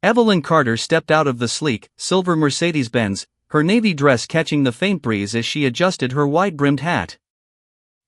Evelyn Carter stepped out of the sleek, silver Mercedes-Benz, her navy dress catching the faint breeze as she adjusted her wide-brimmed hat.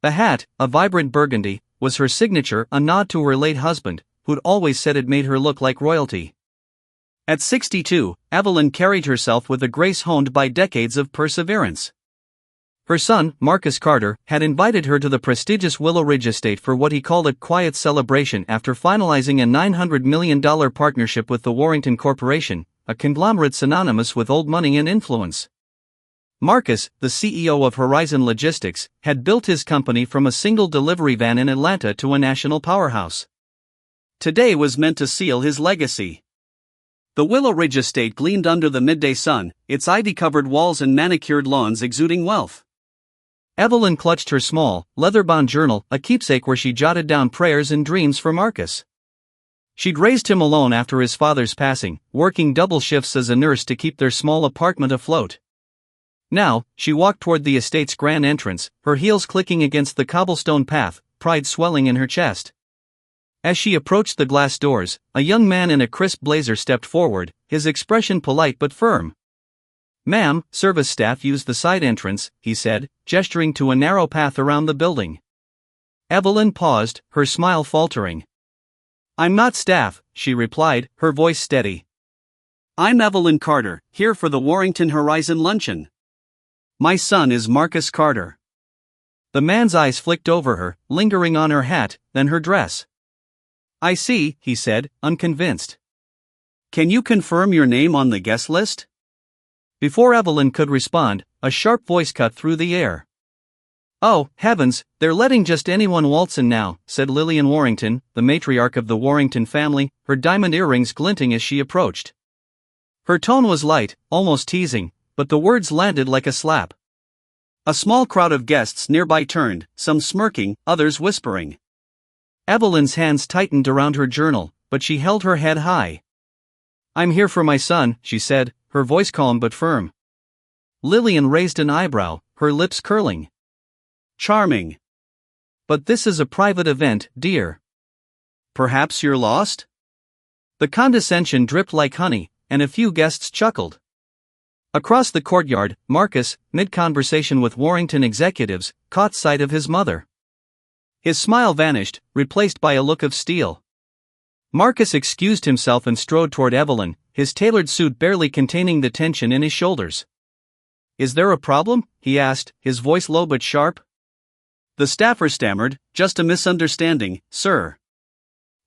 The hat, a vibrant burgundy, was her signature, a nod to her late husband, who'd always said it made her look like royalty. At 62, Evelyn carried herself with a grace honed by decades of perseverance. Her son, Marcus Carter, had invited her to the prestigious Willow Ridge estate for what he called a quiet celebration after finalizing a $900 million partnership with the Warrington Corporation, a conglomerate synonymous with old money and influence. Marcus, the CEO of Horizon Logistics, had built his company from a single delivery van in Atlanta to a national powerhouse. Today was meant to seal his legacy. The Willow Ridge estate gleamed under the midday sun, its ivy-covered walls and manicured lawns exuding wealth. Evelyn clutched her small, leather-bound journal, a keepsake where she jotted down prayers and dreams for Marcus. She'd raised him alone after his father's passing, working double shifts as a nurse to keep their small apartment afloat. Now, she walked toward the estate's grand entrance, her heels clicking against the cobblestone path, pride swelling in her chest. As she approached the glass doors, a young man in a crisp blazer stepped forward, his expression polite but firm. "Ma'am, service staff use the side entrance," he said, gesturing to a narrow path around the building. Evelyn paused, her smile faltering. "I'm not staff," she replied, her voice steady. "I'm Evelyn Carter, here for the Warrington Horizon luncheon. My son is Marcus Carter." The man's eyes flicked over her, lingering on her hat, then her dress. "I see," he said, unconvinced. "Can you confirm your name on the guest list?" Before Evelyn could respond, a sharp voice cut through the air. "Oh, heavens, they're letting just anyone waltz in now," said Lillian Warrington, the matriarch of the Warrington family, her diamond earrings glinting as she approached. Her tone was light, almost teasing, but the words landed like a slap. A small crowd of guests nearby turned, some smirking, others whispering. Evelyn's hands tightened around her journal, but she held her head high. "I'm here for my son," she said, her voice calm but firm. Lillian raised an eyebrow, her lips curling. "Charming. But this is a private event, dear. Perhaps you're lost?" The condescension dripped like honey, and a few guests chuckled. Across the courtyard, Marcus, mid-conversation with Warrington executives, caught sight of his mother. His smile vanished, replaced by a look of steel. Marcus excused himself and strode toward Evelyn, his tailored suit barely containing the tension in his shoulders. "Is there a problem?" he asked, his voice low but sharp. The staffer stammered, "Just a misunderstanding, sir."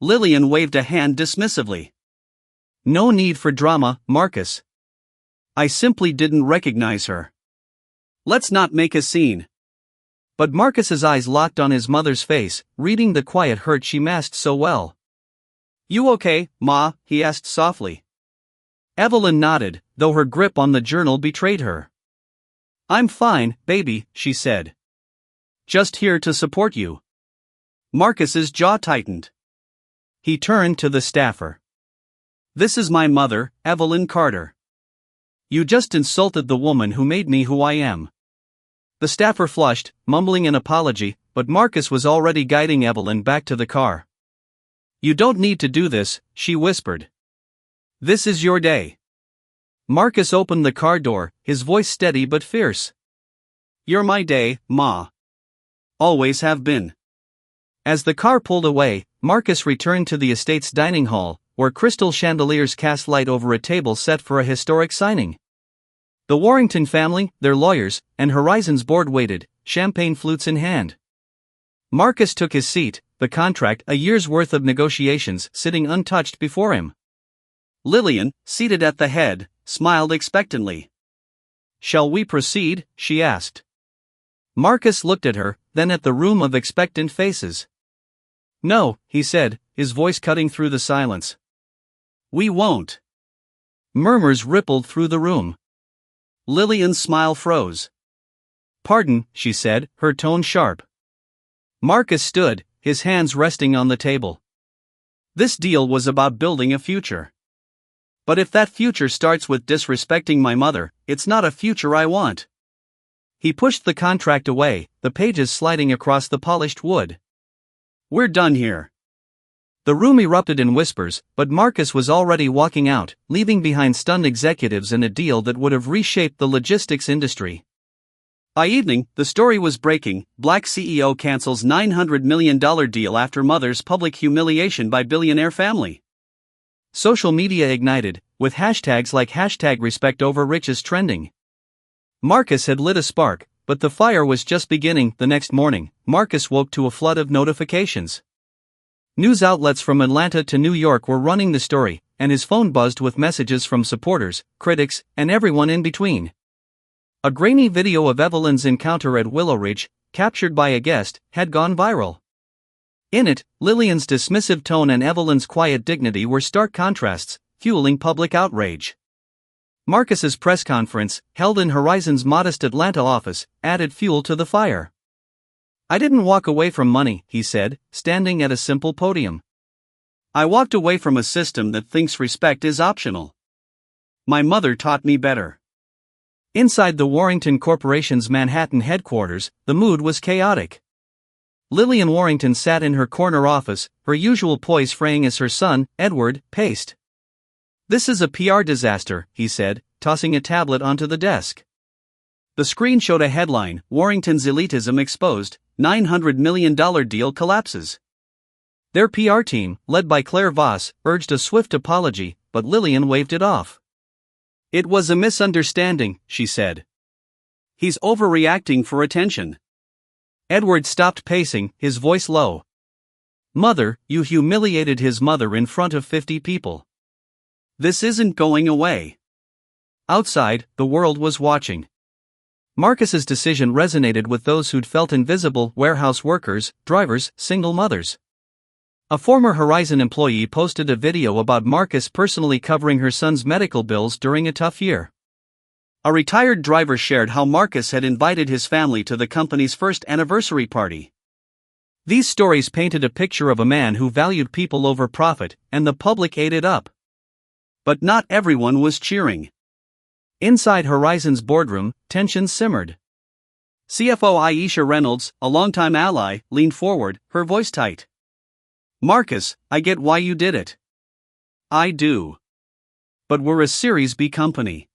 Lillian waved a hand dismissively. "No need for drama, Marcus. I simply didn't recognize her. Let's not make a scene." But Marcus's eyes locked on his mother's face, reading the quiet hurt she masked so well. "You okay, Ma?" he asked softly. Evelyn nodded, though her grip on the journal betrayed her. "I'm fine, baby," she said. "Just here to support you." Marcus's jaw tightened. He turned to the staffer. "This is my mother, Evelyn Carter. You just insulted the woman who made me who I am." The staffer flushed, mumbling an apology, but Marcus was already guiding Evelyn back to the car. "You don't need to do this," she whispered. "This is your day." Marcus opened the car door, his voice steady but fierce. "You're my day, Ma. Always have been." As the car pulled away, Marcus returned to the estate's dining hall, where crystal chandeliers cast light over a table set for a historic signing. The Warrington family, their lawyers, and Horizon's board waited, champagne flutes in hand. Marcus took his seat, the contract, a year's worth of negotiations, sitting untouched before him. Lillian, seated at the head, smiled expectantly. "Shall we proceed?" she asked. Marcus looked at her, then at the room of expectant faces. "No," he said, his voice cutting through the silence. "We won't." Murmurs rippled through the room. Lillian's smile froze. "Pardon," she said, her tone sharp. Marcus stood, his hands resting on the table. This deal was about building a future. But if that future starts with disrespecting my mother, it's not a future I want. He pushed the contract away, the pages sliding across the polished wood. "We're done here." The room erupted in whispers, but Marcus was already walking out, leaving behind stunned executives and a deal that would have reshaped the logistics industry. By evening, the story was breaking. Black CEO cancels $900 million deal after mother's public humiliation by billionaire family. Social media ignited, with hashtags like #RespectOverRiches trending. Marcus had lit a spark, but the fire was just beginning. The next morning, Marcus woke to a flood of notifications. News outlets from Atlanta to New York were running the story, and his phone buzzed with messages from supporters, critics, and everyone in between. A grainy video of Evelyn's encounter at Willow Ridge, captured by a guest, had gone viral. In it, Lillian's dismissive tone and Evelyn's quiet dignity were stark contrasts, fueling public outrage. Marcus's press conference, held in Horizon's modest Atlanta office, added fuel to the fire. "I didn't walk away from money," he said, standing at a simple podium. "I walked away from a system that thinks respect is optional. My mother taught me better." Inside the Warrington Corporation's Manhattan headquarters, the mood was chaotic. Lillian Warrington sat in her corner office, her usual poise fraying as her son, Edward, paced. "This is a PR disaster," he said, tossing a tablet onto the desk. The screen showed a headline, "Warrington's elitism exposed, $900 million deal collapses." Their PR team, led by Claire Voss, urged a swift apology, but Lillian waved it off. "It was a misunderstanding," she said. "He's overreacting for attention." Edward stopped pacing, his voice low. "Mother, you humiliated his mother in front of 50 people. This isn't going away." Outside, the world was watching. Marcus's decision resonated with those who'd felt invisible: warehouse workers, drivers, single mothers. A former Horizon employee posted a video about Marcus personally covering her son's medical bills during a tough year. A retired driver shared how Marcus had invited his family to the company's first anniversary party. These stories painted a picture of a man who valued people over profit, and the public ate it up. But not everyone was cheering. Inside Horizon's boardroom, tension simmered. CFO Aisha Reynolds, a longtime ally, leaned forward, her voice tight. "Marcus, I get why you did it. I do. But we're a Series B company.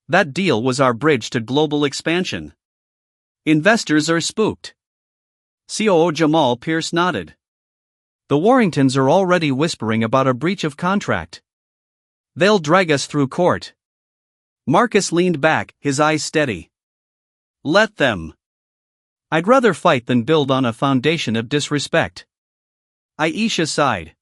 That deal was our bridge to global expansion. Investors are spooked." COO Jamal Pierce nodded. "The Warringtons are already whispering about a breach of contract. They'll drag us through court." Marcus leaned back, his eyes steady. "Let them. I'd rather fight than build on a foundation of disrespect." Aisha sighed.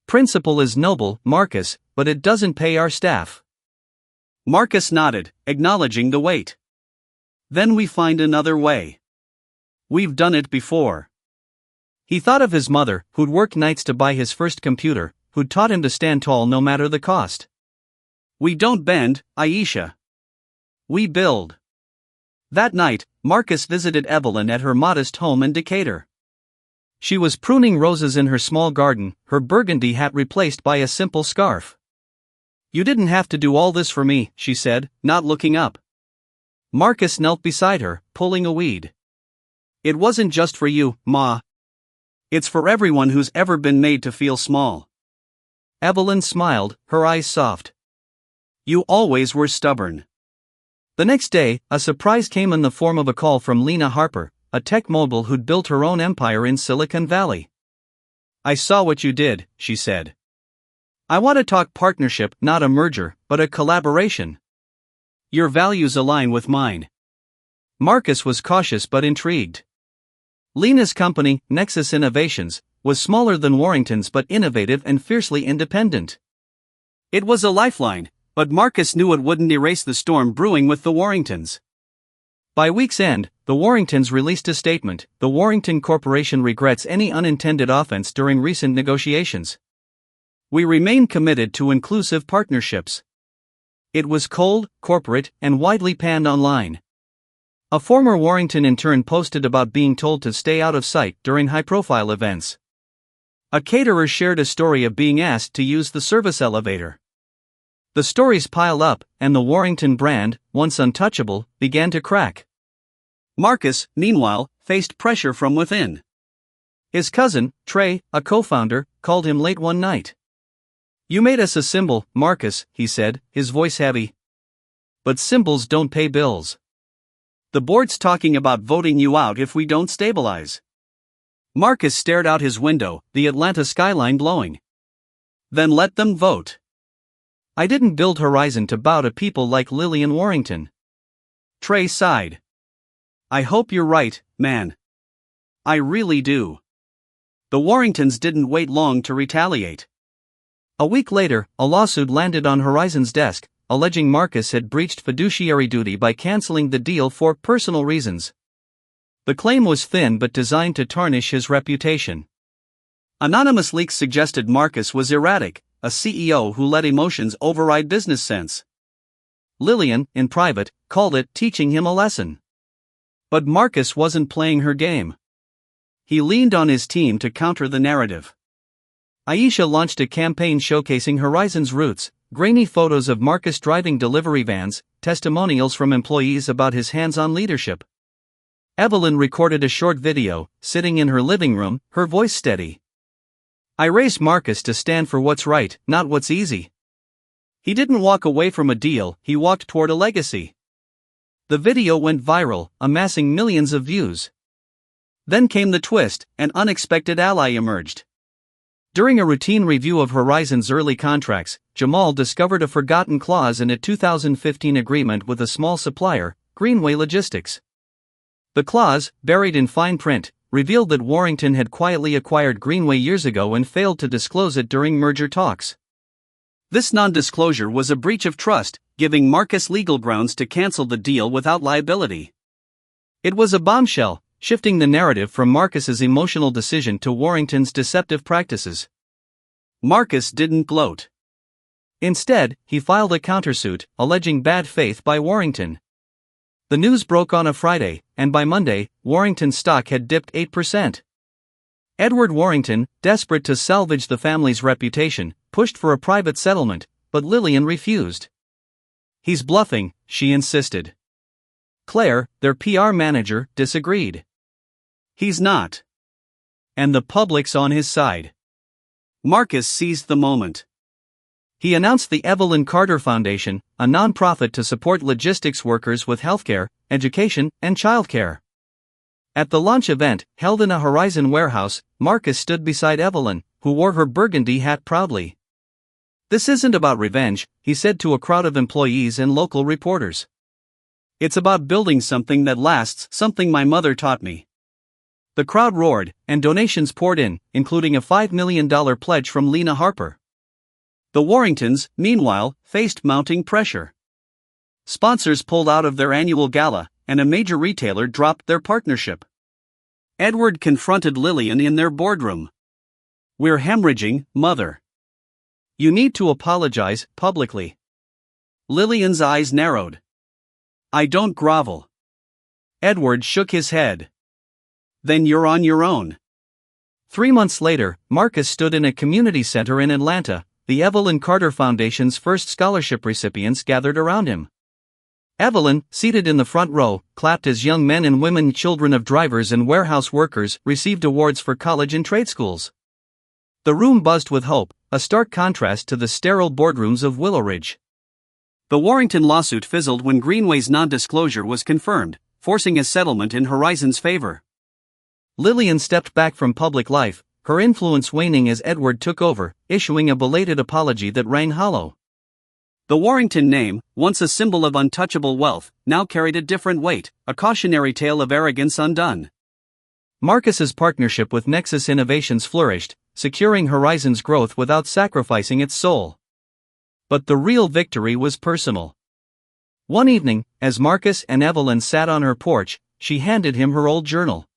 "Principle is noble, Marcus, but it doesn't pay our staff." Marcus nodded, acknowledging the weight. "Then we find another way. We've done it before." He thought of his mother, who'd worked nights to buy his first computer, who'd taught him to stand tall no matter the cost. "We don't bend, Aisha. We build." That night, Marcus visited Evelyn at her modest home in Decatur. She was pruning roses in her small garden, her burgundy hat replaced by a simple scarf. "You didn't have to do all this for me," she said, not looking up. Marcus knelt beside her, pulling a weed. "It wasn't just for you, Ma. It's for everyone who's ever been made to feel small." Evelyn smiled, her eyes soft. "You always were stubborn." The next day, a surprise came in the form of a call from Lena Harper, a tech mogul who'd built her own empire in Silicon Valley. "I saw what you did," she said. "I want to talk partnership, not a merger, but a collaboration. Your values align with mine." Marcus was cautious but intrigued. Lena's company, Nexus Innovations, was smaller than Warrington's but innovative and fiercely independent. It was a lifeline, but Marcus knew it wouldn't erase the storm brewing with the Warringtons. By week's end, the Warringtons released a statement: "The Warrington Corporation regrets any unintended offense during recent negotiations. We remain committed to inclusive partnerships." It was cold, corporate, and widely panned online. A former Warrington intern posted about being told to stay out of sight during high-profile events. A caterer shared a story of being asked to use the service elevator. The stories piled up, and the Warrington brand, once untouchable, began to crack. Marcus, meanwhile, faced pressure from within. His cousin, Trey, a co-founder, called him late one night. "You made us a symbol, Marcus," he said, his voice heavy. "But symbols don't pay bills. The board's talking about voting you out if we don't stabilize." Marcus stared out his window, the Atlanta skyline glowing. "Then let them vote. I didn't build Horizon to bow to people like Lillian Warrington." Trey sighed. "I hope you're right, man. I really do." The Warringtons didn't wait long to retaliate. A week later, a lawsuit landed on Horizon's desk, alleging Marcus had breached fiduciary duty by canceling the deal for personal reasons. The claim was thin but designed to tarnish his reputation. Anonymous leaks suggested Marcus was erratic, a CEO who let emotions override business sense. Lillian, in private, called it teaching him a lesson. But Marcus wasn't playing her game. He leaned on his team to counter the narrative. Aisha launched a campaign showcasing Horizon's roots, grainy photos of Marcus driving delivery vans, testimonials from employees about his hands-on leadership. Evelyn recorded a short video, sitting in her living room, her voice steady. "I raised Marcus to stand for what's right, not what's easy. He didn't walk away from a deal, he walked toward a legacy." The video went viral, amassing millions of views. Then came the twist, an unexpected ally emerged. During a routine review of Horizon's early contracts, Jamal discovered a forgotten clause in a 2015 agreement with a small supplier, Greenway Logistics. The clause, buried in fine print, revealed that Warrington had quietly acquired Greenway years ago and failed to disclose it during merger talks. This non-disclosure was a breach of trust, giving Marcus legal grounds to cancel the deal without liability. It was a bombshell, shifting the narrative from Marcus's emotional decision to Warrington's deceptive practices. Marcus didn't gloat. Instead, he filed a countersuit, alleging bad faith by Warrington. The news broke on a Friday, and by Monday, Warrington's stock had dipped 8%. Edward Warrington, desperate to salvage the family's reputation, pushed for a private settlement, but Lillian refused. "He's bluffing," she insisted. Claire, their PR manager, disagreed. "He's not. And the public's on his side." Marcus seized the moment. He announced the Evelyn Carter Foundation, a nonprofit to support logistics workers with healthcare, education, and childcare. At the launch event, held in a Horizon warehouse, Marcus stood beside Evelyn, who wore her burgundy hat proudly. "This isn't about revenge," he said to a crowd of employees and local reporters. "It's about building something that lasts, something my mother taught me." The crowd roared, and donations poured in, including a $5 million pledge from Lena Harper. The Warringtons, meanwhile, faced mounting pressure. Sponsors pulled out of their annual gala, and a major retailer dropped their partnership. Edward confronted Lillian in their boardroom. "We're hemorrhaging, Mother. You need to apologize, publicly." Lillian's eyes narrowed. "I don't grovel." Edward shook his head. "Then you're on your own." 3 months later, Marcus stood in a community center in Atlanta. The Evelyn Carter Foundation's first scholarship recipients gathered around him. Evelyn, seated in the front row, clapped as young men and women, children of drivers and warehouse workers, received awards for college and trade schools. The room buzzed with hope, a stark contrast to the sterile boardrooms of Willow Ridge. The Warrington lawsuit fizzled when Greenway's non-disclosure was confirmed, forcing a settlement in Horizon's favor. Lillian stepped back from public life, her influence waning as Edward took over, issuing a belated apology that rang hollow. The Warrington name, once a symbol of untouchable wealth, now carried a different weight, a cautionary tale of arrogance undone. Marcus's partnership with Nexus Innovations flourished, securing Horizon's growth without sacrificing its soul. But the real victory was personal. One evening, as Marcus and Evelyn sat on her porch, she handed him her old journal.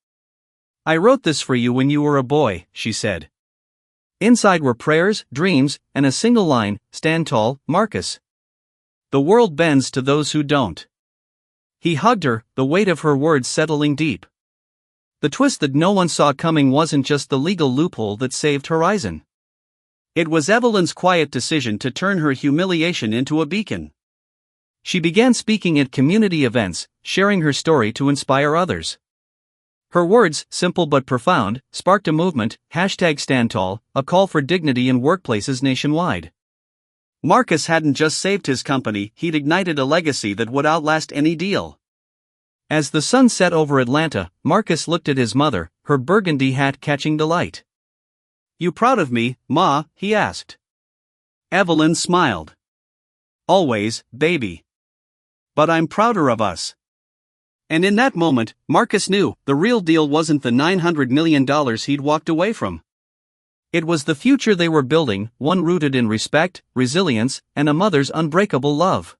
"I wrote this for you when you were a boy," she said. Inside were prayers, dreams, and a single line, "Stand tall, Marcus. The world bends to those who don't." He hugged her, the weight of her words settling deep. The twist that no one saw coming wasn't just the legal loophole that saved Horizon. It was Evelyn's quiet decision to turn her humiliation into a beacon. She began speaking at community events, sharing her story to inspire others. Her words, simple but profound, sparked a movement, #StandTall, a call for dignity in workplaces nationwide. Marcus hadn't just saved his company, he'd ignited a legacy that would outlast any deal. As the sun set over Atlanta, Marcus looked at his mother, her burgundy hat catching the light. "You proud of me, Ma?" he asked. Evelyn smiled. "Always, baby. But I'm prouder of us." And in that moment, Marcus knew the real deal wasn't the $900 million he'd walked away from. It was the future they were building, one rooted in respect, resilience, and a mother's unbreakable love.